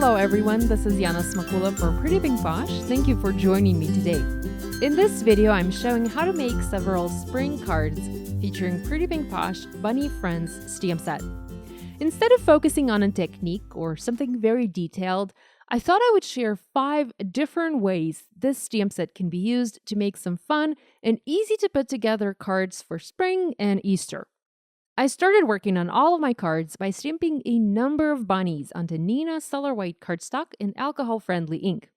Hello everyone, this is Yana Smakula for Pretty Pink Posh. Thank you for joining me today. In this video, I'm showing how to make several spring cards featuring Pretty Pink Posh Bunny Friends stamp set. Instead of focusing on a technique or something very detailed, I thought I would share 5 different ways this stamp set can be used to make some fun and easy to put together cards for spring and Easter. I started working on all of my cards by stamping a number of bunnies onto Neenah Solar White cardstock in alcohol-friendly ink.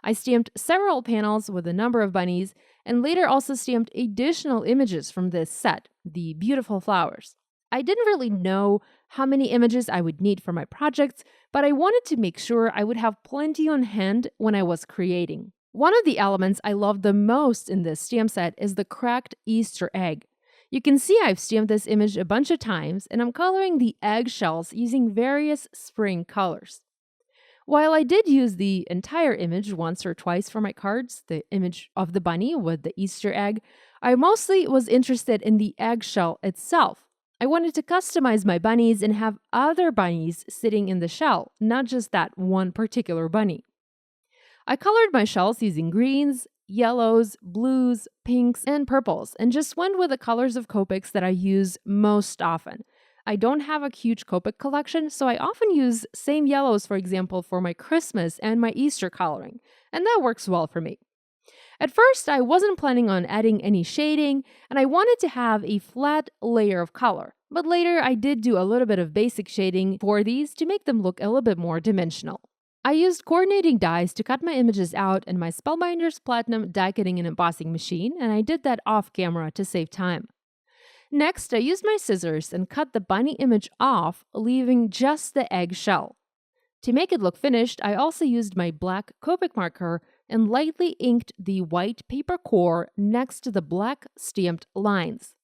I stamped several panels with a number of bunnies and later also stamped additional images from this set, the beautiful flowers. I didn't really know how many images I would need for my projects, but I wanted to make sure I would have plenty on hand when I was creating. One of the elements I love the most in this stamp set is the cracked Easter egg. You can see I've stamped this image a bunch of times, and I'm coloring the eggshells using various spring colors. While I did use the entire image once or twice for my cards, the image of the bunny with the Easter egg, I mostly was interested in the eggshell itself. I wanted to customize my bunnies and have other bunnies sitting in the shell, not just that one particular bunny. I colored my shells using greens, yellows, blues, pinks, and purples, and just went with the colors of Copics that I use most often. I don't have a huge Copic collection, so I often use same yellows, for example, for my Christmas and my Easter coloring, and that works well for me. At first, I wasn't planning on adding any shading, and I wanted to have a flat layer of color, but later I did do a little bit of basic shading for these to make them look a little bit more dimensional. I used coordinating dies to cut my images out in my Spellbinders Platinum die cutting and embossing machine, and I did that off camera to save time. Next, I used my scissors and cut the bunny image off, leaving just the egg shell. To make it look finished, I also used my black Copic marker and lightly inked the white paper core next to the black stamped lines.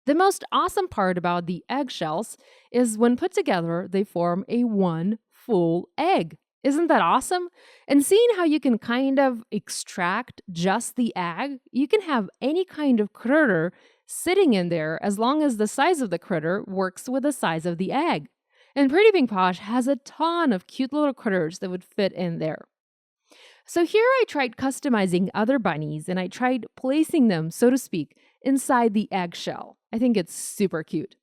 The most awesome part about the eggshells is when put together, they form a one full egg. Isn't that awesome? And seeing how you can kind of extract just the egg, you can have any kind of critter sitting in there as long as the size of the critter works with the size of the egg. And Pretty Pink Posh has a ton of cute little critters that would fit in there. So here I tried customizing other bunnies and I tried placing them, so to speak, inside the eggshell. I think it's super cute.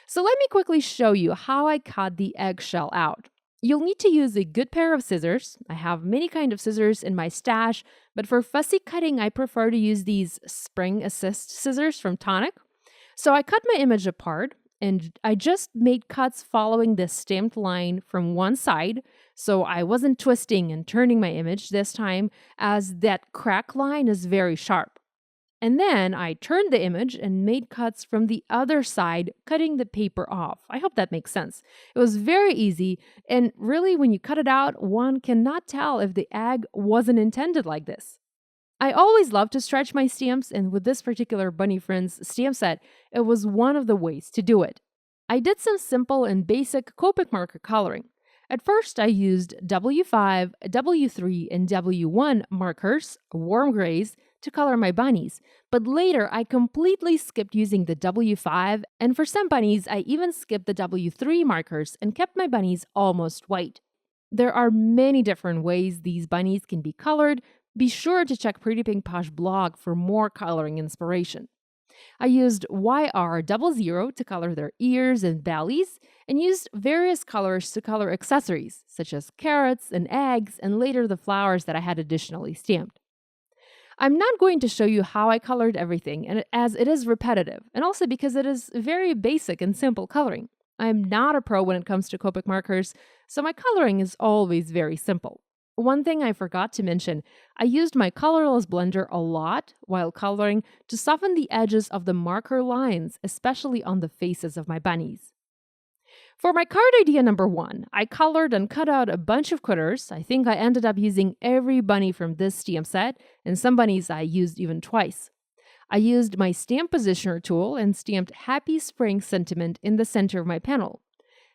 So let me quickly show you how I cut the eggshell out. You'll need to use a good pair of scissors. I have many kinds of scissors in my stash, but for fussy cutting, I prefer to use these Spring Assist scissors from Tonic. So I cut my image apart, and I just made cuts following the stamped line from one side, so I wasn't twisting and turning my image this time, as that crack line is very sharp. And then I turned the image and made cuts from the other side, cutting the paper off. I hope that makes sense. It was very easy, and really when you cut it out, one cannot tell if the egg wasn't intended like this. I always love to stretch my stamps, and with this particular Bunny Friends stamp set, it was one of the ways to do it. I did some simple and basic Copic marker coloring. At first, I used W5, W3, and W1 markers, warm grays, to color my bunnies, but later I completely skipped using the W5, and for some bunnies, I even skipped the W3 markers and kept my bunnies almost white. There are many different ways these bunnies can be colored. Be sure to check Pretty Pink Posh blog for more coloring inspiration. I used YR00 to color their ears and bellies, and used various colors to color accessories, such as carrots and eggs, and later the flowers that I had additionally stamped. I'm not going to show you how I colored everything, and as it is repetitive, and also because it is very basic and simple coloring. I'm not a pro when it comes to Copic markers, so my coloring is always very simple. One thing I forgot to mention, I used my colorless blender a lot while coloring to soften the edges of the marker lines, especially on the faces of my bunnies. For my card idea number 1, I colored and cut out a bunch of critters. I think I ended up using every bunny from this stamp set, and some bunnies I used even twice. I used my stamp positioner tool and stamped Happy Spring Sentiment in the center of my panel.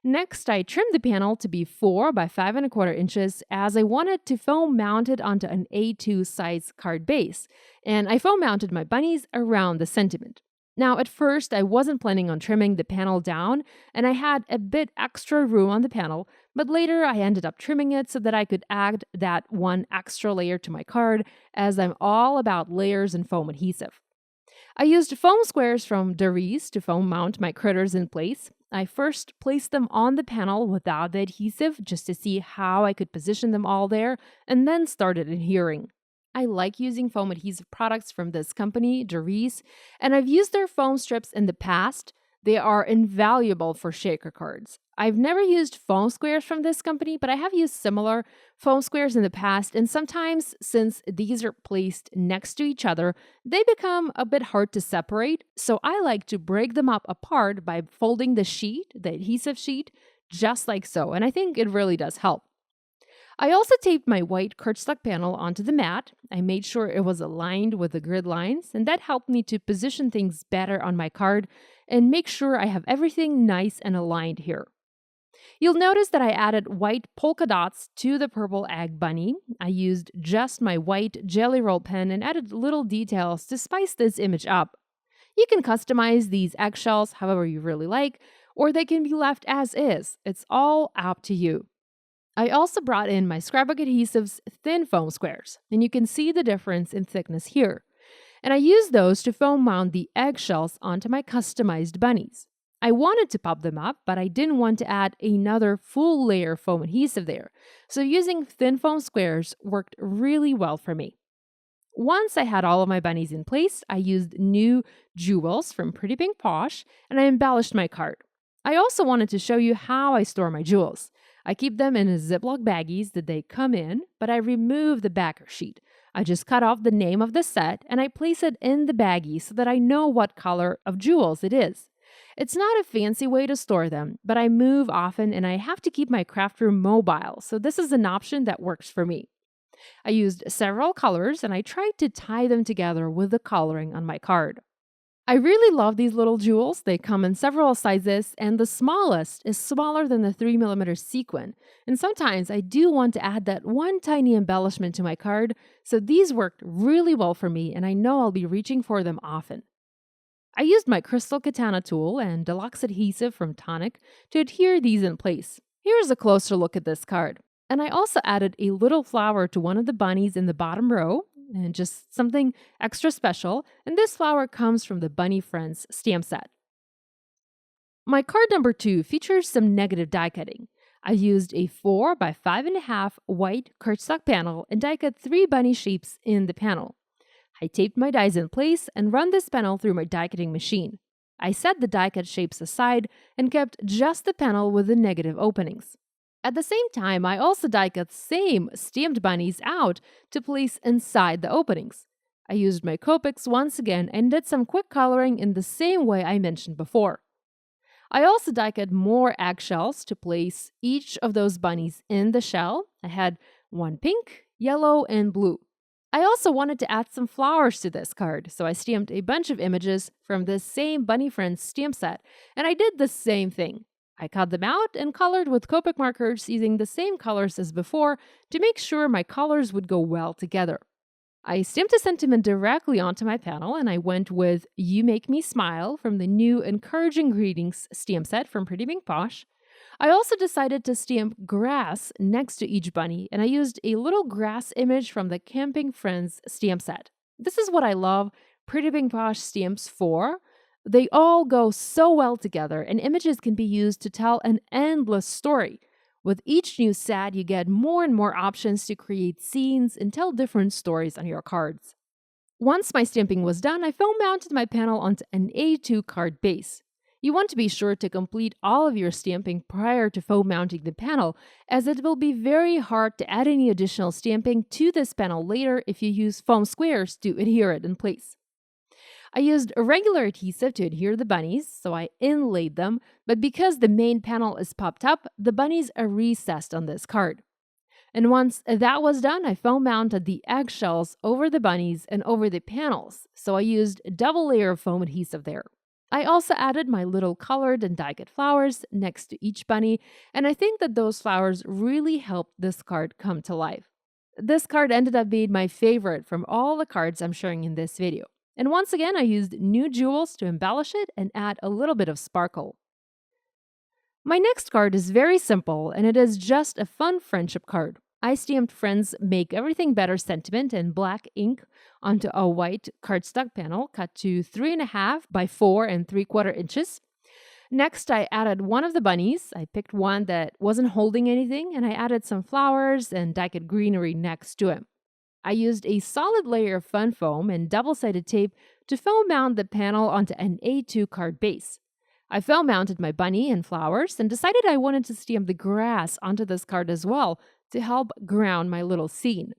Next, I trimmed the panel to be 4 by 5 1/4 inches as I wanted to foam mount it onto an A2 size card base, and I foam mounted my bunnies around the sentiment. Now, at first, I wasn't planning on trimming the panel down, and I had a bit extra room on the panel, but later I ended up trimming it so that I could add that one extra layer to my card, as I'm all about layers and foam adhesive. I used foam squares from Darice to foam mount my critters in place. I first placed them on the panel without the adhesive just to see how I could position them all there, and then started adhering. I like using foam adhesive products from this company, Darice, and I've used their foam strips in the past. They are invaluable for shaker cards. I've never used foam squares from this company, but I have used similar foam squares in the past, and sometimes, since these are placed next to each other, they become a bit hard to separate. So I like to break them up apart by folding the sheet, the adhesive sheet, just like so, and I think it really does help. I also taped my white cardstock panel onto the mat. I made sure it was aligned with the grid lines, and that helped me to position things better on my card and make sure I have everything nice and aligned here. You'll notice that I added white polka dots to the purple egg bunny. I used just my white jelly roll pen and added little details to spice this image up. You can customize these eggshells however you really like, or they can be left as is. It's all up to you. I also brought in my scrapbook adhesives thin foam squares, and you can see the difference in thickness here. And I used those to foam mount the eggshells onto my customized bunnies. I wanted to pop them up, but I didn't want to add another full layer of foam adhesive there, so using thin foam squares worked really well for me. Once I had all of my bunnies in place, I used new jewels from Pretty Pink Posh, and I embellished my card. I also wanted to show you how I store my jewels. I keep them in a Ziploc baggies that they come in, but I remove the backer sheet. I just cut off the name of the set and I place it in the baggie so that I know what color of jewels it is. It's not a fancy way to store them, but I move often and I have to keep my craft room mobile, so this is an option that works for me. I used several colors and I tried to tie them together with the coloring on my card. I really love these little jewels. They come in several sizes, and the smallest is smaller than the 3mm sequin. And sometimes I do want to add that one tiny embellishment to my card, so these worked really well for me, and I know I'll be reaching for them often. I used my crystal katana tool and deluxe adhesive from Tonic to adhere these in place. Here's a closer look at this card. And I also added a little flower to one of the bunnies in the bottom row, and just something extra special, and this flower comes from the Bunny Friends stamp set. My card number 2 features some negative die cutting. I used a 4 by 5.5 white cardstock panel and die cut 3 bunny shapes in the panel. I taped my dies in place and run this panel through my die cutting machine. I set the die cut shapes aside and kept just the panel with the negative openings. At the same time, I also die cut same stamped bunnies out to place inside the openings. I used my Copics once again and did some quick coloring in the same way I mentioned before. I also die cut more eggshells to place each of those bunnies in the shell. I had one pink, yellow, and blue. I also wanted to add some flowers to this card, so I stamped a bunch of images from this same Bunny Friends stamp set, and I did the same thing. I cut them out and colored with Copic markers using the same colors as before to make sure my colors would go well together. I stamped a sentiment directly onto my panel, and I went with You Make Me Smile from the new Encouraging Greetings stamp set from Pretty Pink Posh. I also decided to stamp grass next to each bunny, and I used a little grass image from the Camping Friends stamp set. This is what I love Pretty Pink Posh stamps for. They all go so well together, and images can be used to tell an endless story. With each new set, you get more and more options to create scenes and tell different stories on your cards. Once my stamping was done, I foam mounted my panel onto an A2 card base. You want to be sure to complete all of your stamping prior to foam mounting the panel, as it will be very hard to add any additional stamping to this panel later if you use foam squares to adhere it in place. I used a regular adhesive to adhere the bunnies, so I inlaid them, but because the main panel is popped up, the bunnies are recessed on this card. And once that was done, I foam mounted the eggshells over the bunnies and over the panels, so I used a double layer of foam adhesive there. I also added my little colored and die-cut flowers next to each bunny, and I think that those flowers really helped this card come to life. This card ended up being my favorite from all the cards I'm showing in this video. And once again, I used new jewels to embellish it and add a little bit of sparkle. My next card is very simple, and it is just a fun friendship card. I stamped Friends Make Everything Better sentiment in black ink onto a white cardstock panel cut to 3.5 by 4 3/4 inches. Next, I added one of the bunnies. I picked one that wasn't holding anything, and I added some flowers and dyed greenery next to him. I used a solid layer of fun foam and double-sided tape to foam mount the panel onto an A2 card base. I foam mounted my bunny and flowers and decided I wanted to stamp the grass onto this card as well to help ground my little scene.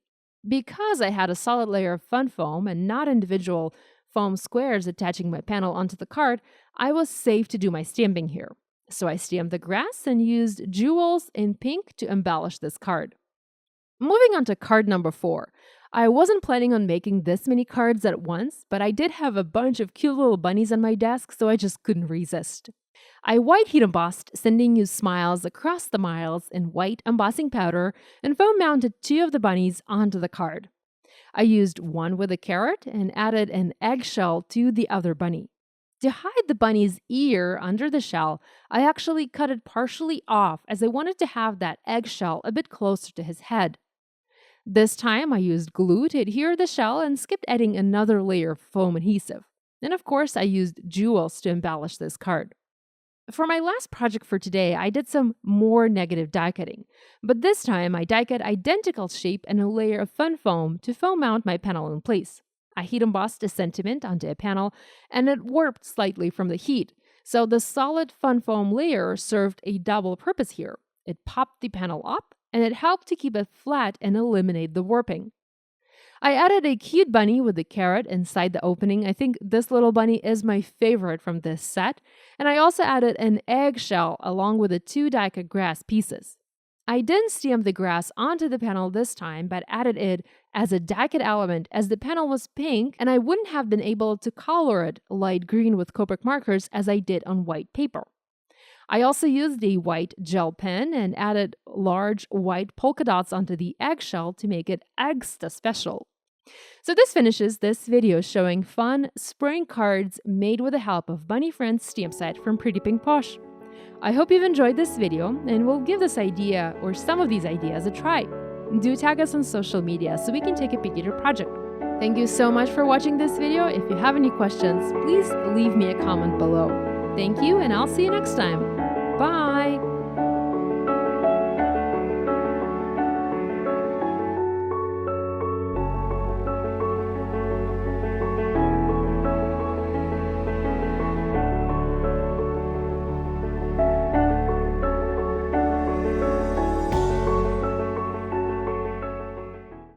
Because I had a solid layer of fun foam and not individual foam squares attaching my panel onto the card, I was safe to do my stamping here. So I stamped the grass and used jewels in pink to embellish this card. Moving on to card number 4. I wasn't planning on making this many cards at once, but I did have a bunch of cute little bunnies on my desk, so I just couldn't resist. I white heat embossed Sending You Smiles Across the Miles in white embossing powder and foam mounted 2 of the bunnies onto the card. I used one with a carrot and added an eggshell to the other bunny. To hide the bunny's ear under the shell, I actually cut it partially off as I wanted to have that eggshell a bit closer to his head. This time I used glue to adhere the shell and skipped adding another layer of foam adhesive. And of course, I used jewels to embellish this card. For my last project for today, I did some more negative die cutting, but this time I die cut identical shape and a layer of fun foam to foam mount my panel in place. I heat embossed a sentiment onto a panel and it warped slightly from the heat, so the solid fun foam layer served a double purpose here. It popped the panel up and it helped to keep it flat and eliminate the warping. I added a cute bunny with a carrot inside the opening. I think this little bunny is my favorite from this set. And I also added an eggshell along with the 2 die-cut grass pieces. I didn't stamp the grass onto the panel this time, but added it as a die-cut element as the panel was pink and I wouldn't have been able to color it light green with Copic markers as I did on white paper. I also used a white gel pen and added large white polka dots onto the eggshell to make it extra special. So this finishes this video showing fun spring cards made with the help of Bunny Friends stamp set from Pretty Pink Posh. I hope you've enjoyed this video and will give this idea or some of these ideas a try. Do tag us on social media so we can take a peek at your project. Thank you so much for watching this video. If you have any questions, please leave me a comment below. Thank you, and I'll see you next time. Bye!